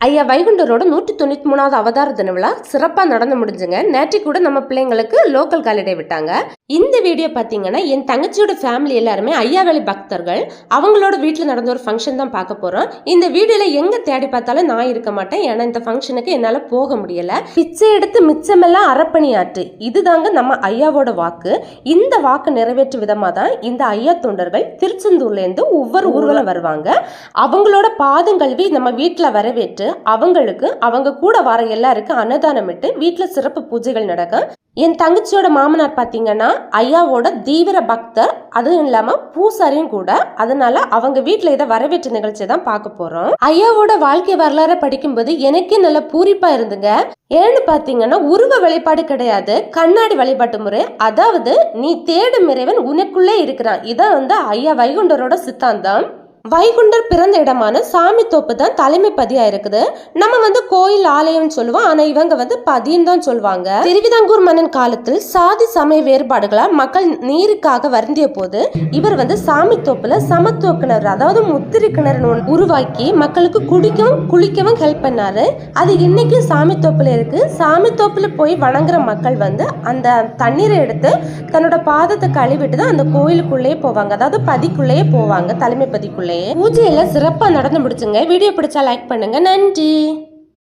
ஐயா வைகுண்டரோட 193வது அவதார தின விழா சிறப்பாக நடந்து முடிஞ்சுங்க. நேற்று கூட நம்ம பிள்ளைங்களுக்கு லோக்கல் ஹாலிடே விட்டாங்க. இந்த வீடியோ பார்த்தீங்கன்னா என் தங்கச்சியோட ஃபேமிலி எல்லாருமே ஐயாவளி பக்தர்கள். அவங்களோட வீட்டில் நடந்த ஒரு ஃபங்க்ஷன் தான் பார்க்க போகிறோம். இந்த வீடியோவில் எங்கே தேடி பார்த்தாலும் நான் இருக்க மாட்டேன். ஏன்னா இந்த ஃபங்க்ஷனுக்கு என்னால் போக முடியலை. பிச்சை எடுத்து மிச்சமெல்லாம் அறப்பணியாற்று, இதுதாங்க நம்ம ஐயாவோட வாக்கு. இந்த வாக்கு நிறைவேற்று விதமாக தான் இந்த ஐயா தொண்டர்கள் திருச்செந்தூர்லேருந்து ஒவ்வொரு ஊர்வலம் வருவாங்க. அவங்களோட பாதம் கழுவி நம்ம வீட்டில் வரவேற்று அவங்களுக்கு அவங்க கூட வர எல்லாருக்கும் அன்னதானம் விட்டு வீட்டுல சிறப்பு பூஜைகள் நடக்கும். என் தங்கச்சியோட மாமனார் பாத்தீங்கன்னா ஐயாவோட தீவிர பக்தர், அதுவும் இல்லாம பூசாரியும் கூட. அதனால அவங்க வீட்டுல இதை வரவேற்று நிகழ்ச்சி தான் பார்க்க போறோம். ஐயாவோட வாழ்க்கை வரலாறு படிக்கும்போது எனக்கே நல்ல பூரிப்பா இருந்துங்க. ஏன்னு பாத்தீங்கன்னா உருவ வழிபாடு கிடையாது, கண்ணாடி வழிபாட்டு முறை. அதாவது நீ தேடும் இறைவன் உனக்குள்ளே இருக்கிறான். இதான் ஐயா வைகுண்டரோட சித்தாந்தம். வைகுண்டர் பிறந்த இடமான சாமி தோப்பு தான் தலைமை பதியா இருக்குது. நம்ம கோயில் ஆலயம் சொல்லுவோம், ஆனா இவங்க பதின்னு தான் சொல்லுவாங்க. திருவிதாங்கூர் மன்னன் காலத்தில் சாதி சமய வேறுபாடுகளா மக்கள் நீருக்காக வருந்திய போது இவர் சாமி தோப்புல சமத்துவ கிணறு, அதாவது முத்திரை கிணறு உருவாக்கி மக்களுக்கு குடிக்கவும் குளிக்கவும் ஹெல்ப் பண்ணாரு. அது இன்னைக்கு சாமி தோப்புல இருக்கு. சாமி தோப்புல போய் வணங்குற மக்கள் அந்த தண்ணீரை எடுத்து தன்னோட பாதத்தை கழுவிட்டு தான் அந்த கோயிலுக்குள்ளேயே போவாங்க, அதாவது பதிக்குள்ளேயே போவாங்க, தலைமை பதிக்குள்ளே. பூஜை எல்லாம் சிறப்பா நடந்து முடிச்சுங்க. வீடியோ பிடிச்சா லைக் பண்ணுங்க. நன்றி.